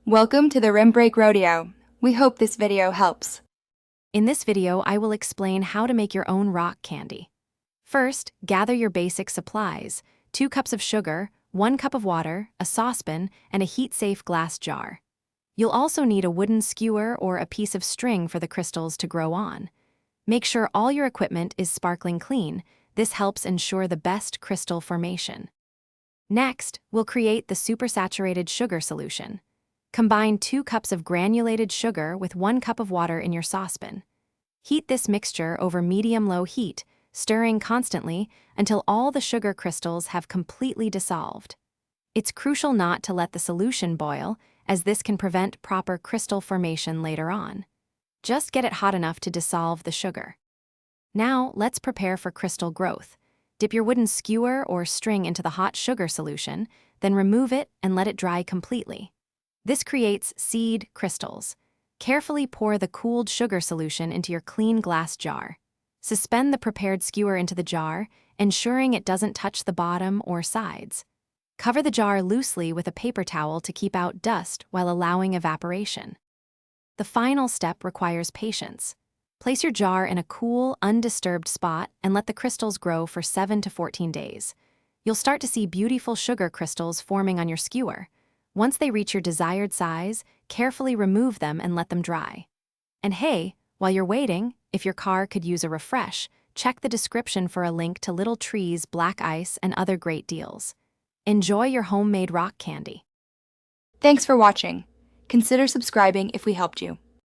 Welcome to the Rim Break Rodeo. We hope this video helps. In this video, I will explain how to make your own rock candy. First, gather your basic supplies: 2 cups of sugar, 1 cup of water, a saucepan, and a heat-safe glass jar. You'll also need a wooden skewer or a piece of string for the crystals to grow on. Make sure all your equipment is sparkling clean. This helps ensure the best crystal formation. Next, we'll create the supersaturated sugar solution. Combine 2 cups of granulated sugar with 1 cup of water in your saucepan. Heat this mixture over medium-low heat, stirring constantly until all the sugar crystals have completely dissolved. It's crucial not to let the solution boil, as this can prevent proper crystal formation later on. Just get it hot enough to dissolve the sugar. Now, let's prepare for crystal growth. Dip your wooden skewer or string into the hot sugar solution, then remove it and let it dry completely. This creates seed crystals. Carefully pour the cooled sugar solution into your clean glass jar. Suspend the prepared skewer into the jar, ensuring it doesn't touch the bottom or sides. Cover the jar loosely with a paper towel to keep out dust while allowing evaporation. The final step requires patience. Place your jar in a cool, undisturbed spot and let the crystals grow for 7 to 14 days. You'll start to see beautiful sugar crystals forming on your skewer. Once they reach your desired size, carefully remove them and let them dry. And hey, while you're waiting, if your car could use a refresh, check the description for a link to Little Tree's black ice and other great deals. Enjoy your homemade rock candy. Thanks for watching. Consider subscribing if we helped you.